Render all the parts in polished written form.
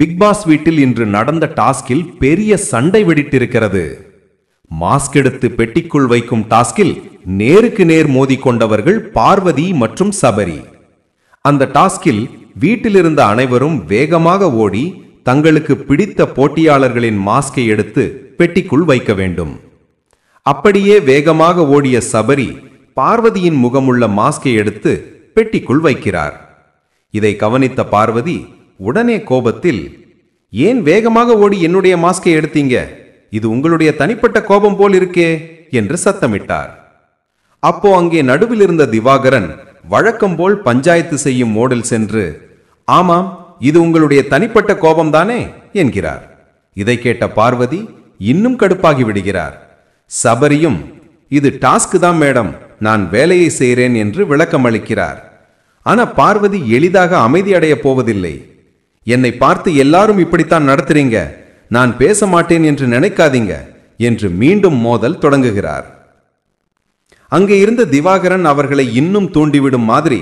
Big pass வீட்டில் இன்று நடந்த டாஸ்கில் பெரிய சண்டை வெடித்திருக்கிறது. மாஸ்க் எடுத்து பெட்டிக்குள் வைக்கும் டாஸ்கில் நேருக்கு நேர் மோதிக்கொண்டவர்கள் பார்வதி மற்றும் சபரி. அந்த டாஸ்கில் வீட்டிலிருந்த அனைவரும் வேகமாக ஓடி தங்களுக்கு பிடித்த போட்டியாளர்களின் மாஸ்கை எடுத்து பெட்டிக்குள் வைக்க வேண்டும். அப்படியே வேகமாக ஓடிய சபரி பார்வதியின் முகமுள்ள மாஸ்கை எடுத்து பெட்டிக்குள் வைக்கிறார். இதை கவனித்த பார்வதி உடனே கோபத்தில், ஏன் வேகமாக ஓடி என்னுடைய மாஸ்கை எடுத்தீங்க? இது உங்களுடைய தனிப்பட்ட கோபம் போல் இருக்கே என்று சத்தமிட்டார். அப்போ அங்கே நடுவில் இருந்த திவாகரன் வழக்கம் போல் பஞ்சாயத்து செய்யும் மோடில் சென்று, ஆமாம், இது உங்களுடைய தனிப்பட்ட கோபம்தானே என்கிறார். இதை கேட்ட பார்வதி இன்னும் கடுப்பாகி விடுகிறார். சபரியும், இது டாஸ்க் தான் மேடம், நான் வேலையை செய்கிறேன் என்று விளக்கம் அளிக்கிறார். ஆனா பார்வதி எளிதாக அமைதி அடைய போவதில்லை. என்னை பார்த்து எல்லாரும் இப்படித்தான் நடத்துறீங்க, நான் பேச மாட்டேன் என்று நினைக்காதீங்க என்று மீண்டும் மோதல் தொடங்குகிறார். அங்கே இருந்த திவாகரன் அவர்களை இன்னும் தூண்டிவிடும் மாதிரி,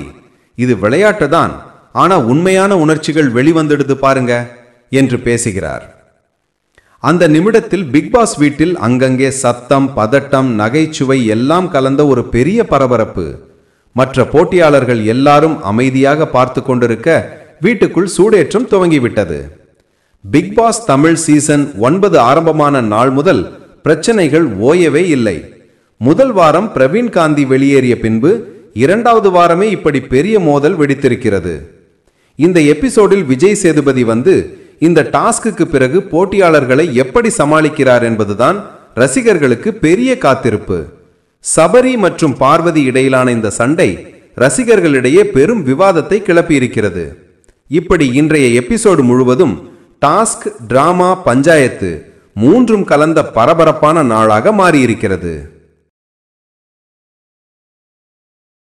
இது விளையாட்டு தான், ஆனா உண்மையான உணர்ச்சிகள் வெளிவந்துடுது பாருங்க என்று பேசுகிறார். அந்த நிமிடத்தில் பிக் பாஸ் வீட்டில் அங்கங்கே சத்தம், பதட்டம், நகைச்சுவை எல்லாம் கலந்த ஒரு பெரிய பரபரப்பு. மற்ற போட்டியாளர்கள் எல்லாரும் அமைதியாக பார்த்து கொண்டிருக்க வீட்டுக்குள் சூடேற்றம் துவங்கிவிட்டது. பிக் பாஸ் தமிழ் சீசன் 9 ஆரம்பமான நாள் முதல் பிரச்சனைகள் ஓயவே இல்லை. முதல் வாரம் பிரவீன் காந்தி வெளியேறிய பின்பு இரண்டாவது வாரமே இப்படி பெரிய மோதல் வெடித்திருக்கிறது. இந்த எபிசோடில் விஜய் சேதுபதி வந்து இந்த டாஸ்க்கு பிறகு போட்டியாளர்களை எப்படி சமாளிக்கிறார் என்பதுதான் ரசிகர்களுக்கு பெரிய காத்திருப்பு. சபரி மற்றும் பார்வதி இடையிலான இந்த சண்டை ரசிகர்களிடையே பெரும் விவாதத்தை கிளப்பியிருக்கிறது. இப்படி இன்றைய எபிசோடு முழுவதும் டாஸ்க், டிராமா, பஞ்சாயத்து மூன்றும் கலந்த பரபரப்பான நாளாக மாறியிருக்கிறது.